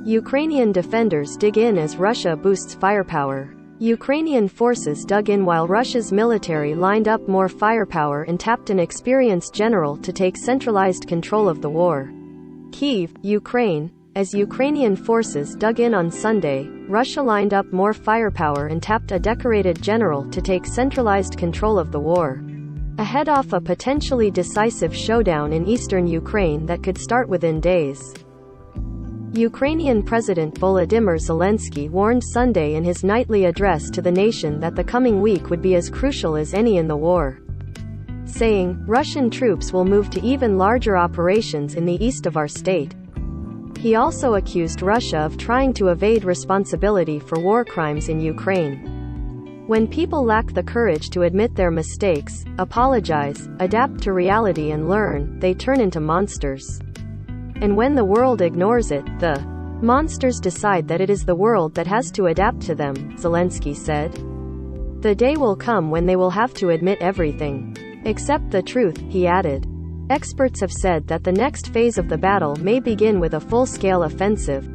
Ukrainian defenders dig in as Russia boosts firepower. Ukrainian forces dug in while Russia's military lined up more firepower and tapped an experienced general to take centralized control of the war. Kyiv, Ukraine. As Ukrainian forces dug in on Sunday, Russia lined up more firepower and tapped a decorated general to take centralized control of the war, ahead of a potentially decisive showdown in eastern Ukraine that could start within days. Ukrainian President Volodymyr Zelensky warned Sunday in his nightly address to the nation that the coming week would be as crucial as any in the war, saying, "Russian troops will move to even larger operations in the east of our state." He also accused Russia of trying to evade responsibility for war crimes in Ukraine. When people lack the courage to admit their mistakes, apologize, adapt to reality and learn, they turn into monsters. And when the world ignores it, the monsters decide that it is the world that has to adapt to them, Zelensky said. The day will come when they will have to admit everything except the truth, he added. Experts have said that the next phase of the battle may begin with a full-scale offensive.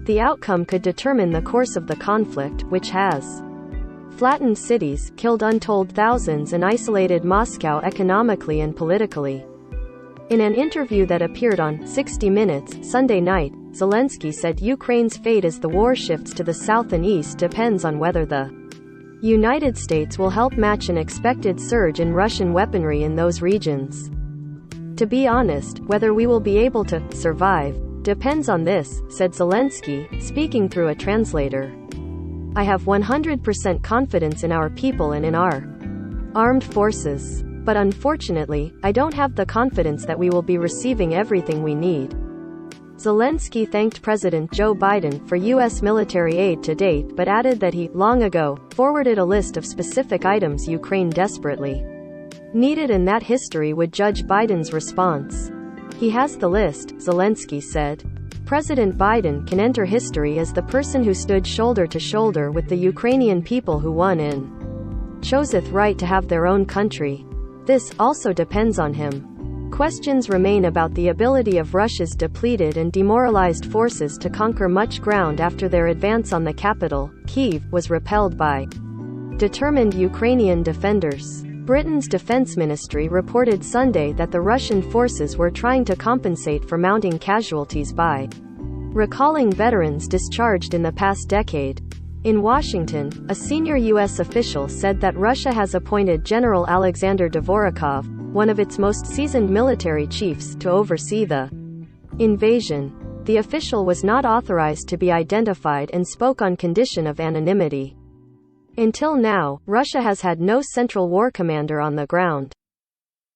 The outcome could determine the course of the conflict, which has flattened cities, killed untold thousands and isolated Moscow economically and politically. In an interview that appeared on 60 Minutes Sunday night, Zelensky said Ukraine's fate as the war shifts to the south and east depends on whether the United States will help match an expected surge in Russian weaponry in those regions. To be honest, whether we will be able to survive depends on this, said Zelensky, speaking through a translator. I have 100% confidence in our people and in our armed forces. But unfortunately, I don't have the confidence that we will be receiving everything we need. Zelensky thanked President Joe Biden for U.S. military aid to date but added that he, long ago, forwarded a list of specific items Ukraine desperately needed and that history would judge Biden's response. He has the list, Zelensky said. President Biden can enter history as the person who stood shoulder to shoulder with the Ukrainian people who won and chose the right to have their own country. This also depends on him. Questions remain about the ability of Russia's depleted and demoralized forces to conquer much ground after their advance on the capital, Kyiv, was repelled by determined Ukrainian defenders. Britain's defense ministry reported Sunday that the Russian forces were trying to compensate for mounting casualties by recalling veterans discharged in the past decade. In Washington, a senior U.S. official said that Russia has appointed General Alexander Dvorokov, one of its most seasoned military chiefs, to oversee the invasion. The official was not authorized to be identified and spoke on condition of anonymity. Until now, Russia has had no central war commander on the ground.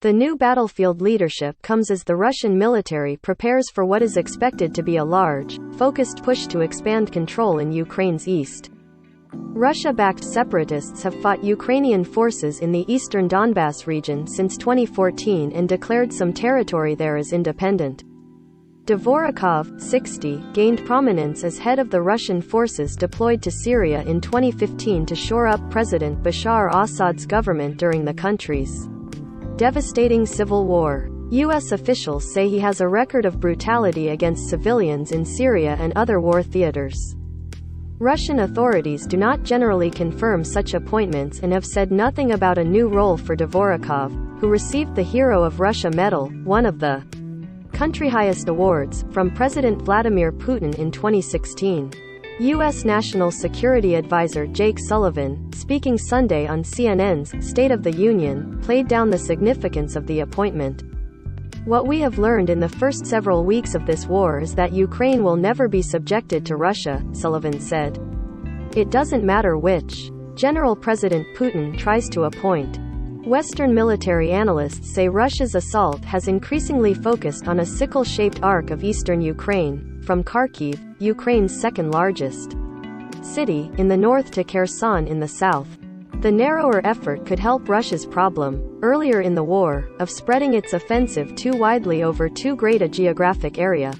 The new battlefield leadership comes as the Russian military prepares for what is expected to be a large, focused push to expand control in Ukraine's east. Russia-backed separatists have fought Ukrainian forces in the eastern Donbass region since 2014 and declared some territory there as independent. Dvorokov, 60, gained prominence as head of the Russian forces deployed to Syria in 2015 to shore up President Bashar al-Assad's government during the country's devastating civil war. U.S. officials say he has a record of brutality against civilians in Syria and other war theaters. Russian authorities do not generally confirm such appointments and have said nothing about a new role for Dvorokov, who received the Hero of Russia Medal, one of the country's highest awards, from President Vladimir Putin in 2016. U.S. National Security Advisor Jake Sullivan, speaking Sunday on CNN's State of the Union, played down the significance of the appointment. What we have learned in the first several weeks of this war is that Ukraine will never be subjected to Russia, Sullivan said. It doesn't matter which general President Putin tries to appoint. Western military analysts say Russia's assault has increasingly focused on a sickle-shaped arc of eastern Ukraine, from Kharkiv, Ukraine's second-largest city, in the north to Kherson in the south. The narrower effort could help Russia's problem, earlier in the war, of spreading its offensive too widely over too great a geographic area.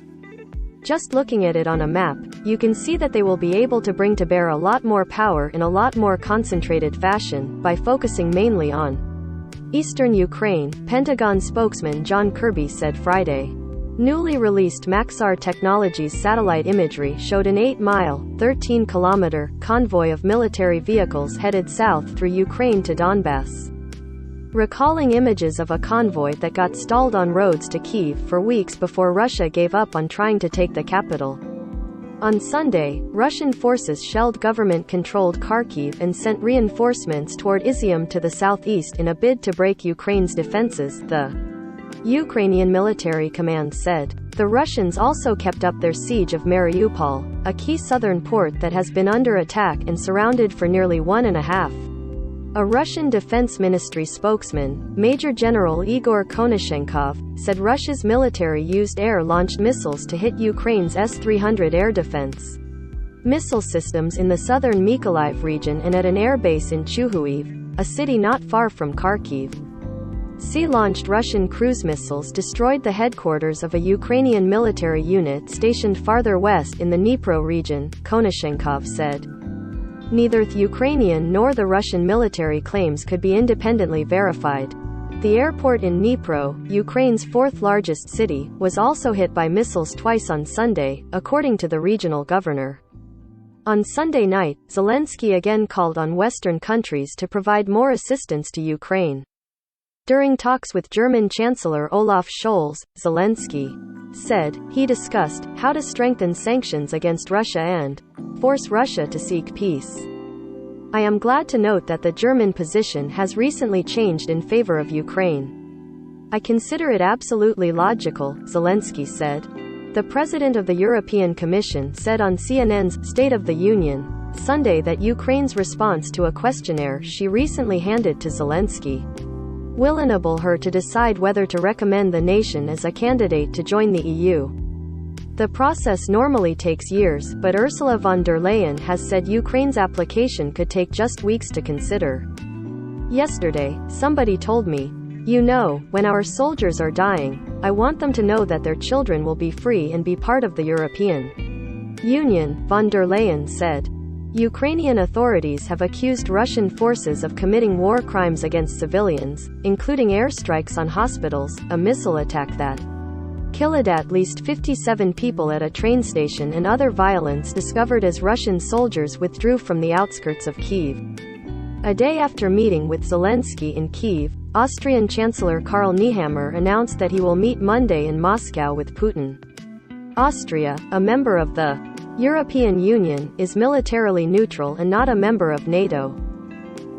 Just looking at it on a map, you can see that they will be able to bring to bear a lot more power in a lot more concentrated fashion, by focusing mainly on eastern Ukraine, Pentagon spokesman John Kirby said Friday. Newly released Maxar Technologies satellite imagery showed an 8-mile, 13-kilometer convoy of military vehicles headed south through Ukraine to Donbass. Recalling images of a convoy that got stalled on roads to Kyiv for weeks before Russia gave up on trying to take the capital. On Sunday, Russian forces shelled government-controlled Kharkiv and sent reinforcements toward Izium to the southeast in a bid to break Ukraine's defenses, the Ukrainian military command said. The Russians also kept up their siege of Mariupol, a key southern port that has been under attack and surrounded for nearly 1.5. A Russian Defense Ministry spokesman, Major General Igor Konashenkov, said Russia's military used air-launched missiles to hit Ukraine's S-300 air defense missile systems in the southern Mykolaiv region and at an airbase in Chuhuiv, a city not far from Kharkiv. Sea-launched Russian cruise missiles destroyed the headquarters of a Ukrainian military unit stationed farther west in the Dnipro region, Konashenkov said. Neither the Ukrainian nor the Russian military claims could be independently verified. The airport in Dnipro, Ukraine's fourth-largest city, was also hit by missiles twice on Sunday, according to the regional governor. On Sunday night, Zelensky again called on Western countries to provide more assistance to Ukraine. During talks with German Chancellor Olaf Scholz, Zelensky said he discussed how to strengthen sanctions against Russia and force Russia to seek peace. I am glad to note that the German position has recently changed in favor of Ukraine. I consider it absolutely logical, Zelensky said. The president of the European Commission said on CNN's State of the Union Sunday that Ukraine's response to a questionnaire she recently handed to Zelensky will enable her to decide whether to recommend the nation as a candidate to join the EU. The process normally takes years, but Ursula von der Leyen has said Ukraine's application could take just weeks to consider. Yesterday, somebody told me, "You know, when our soldiers are dying, I want them to know that their children will be free and be part of the European Union," von der Leyen said. Ukrainian authorities have accused Russian forces of committing war crimes against civilians, including airstrikes on hospitals, a missile attack that killed at least 57 people at a train station, and other violence discovered as Russian soldiers withdrew from the outskirts of Kyiv. A day after meeting with Zelensky in Kyiv, Austrian Chancellor Karl Nehammer announced that he will meet Monday in Moscow with Putin. Austria, a member of the European Union, is militarily neutral and not a member of NATO.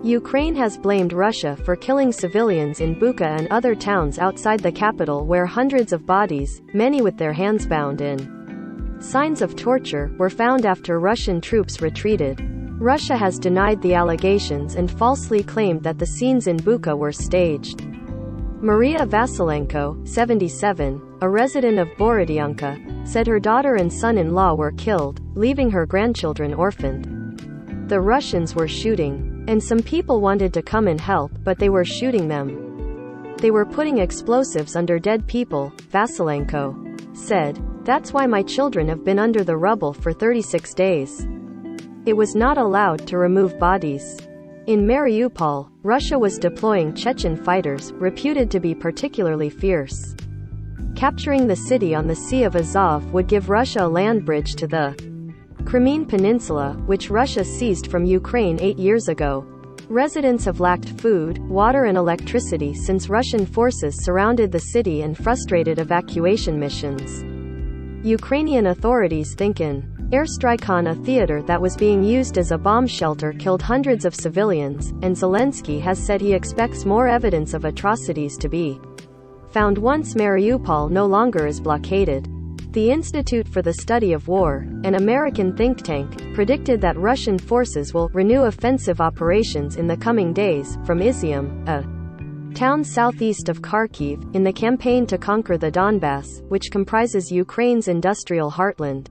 Ukraine has blamed Russia for killing civilians in Bucha and other towns outside the capital, where hundreds of bodies, many with their hands bound in signs of torture, were found after Russian troops retreated. Russia has denied the allegations and falsely claimed that the scenes in Bucha were staged. Maria Vasilenko, 77, a resident of Borodyanka, said her daughter and son-in-law were killed, leaving her grandchildren orphaned. The Russians were shooting, and some people wanted to come and help, but they were shooting them. They were putting explosives under dead people, Vasilenko said. That's why my children have been under the rubble for 36 days. It was not allowed to remove bodies. In Mariupol, Russia was deploying Chechen fighters, reputed to be particularly fierce. Capturing the city on the Sea of Azov would give Russia a land bridge to the Crimean Peninsula, which Russia seized from Ukraine 8 years ago. Residents have lacked food, water and electricity since Russian forces surrounded the city and frustrated evacuation missions. Ukrainian authorities think an airstrike on a theater that was being used as a bomb shelter killed hundreds of civilians, and Zelensky has said he expects more evidence of atrocities to be found once Mariupol no longer is blockaded. The Institute for the Study of War, an American think tank, predicted that Russian forces will renew offensive operations in the coming days, from Izium, a town southeast of Kharkiv, in the campaign to conquer the Donbass, which comprises Ukraine's industrial heartland.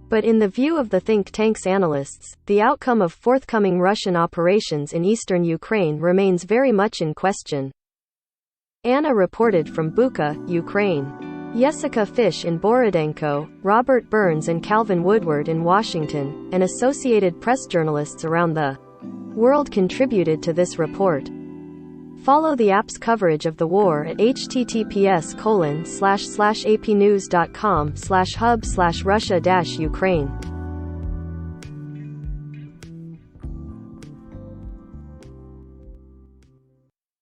But in the view of the think tank's analysts, the outcome of forthcoming Russian operations in eastern Ukraine remains very much in question. Anna reported from Bucha, Ukraine. Jessica Fish in Borodenko, Robert Burns and Calvin Woodward in Washington, and Associated Press journalists around the world contributed to this report. Follow the app's coverage of the war at https://apnews.com/hub/Russia-Ukraine.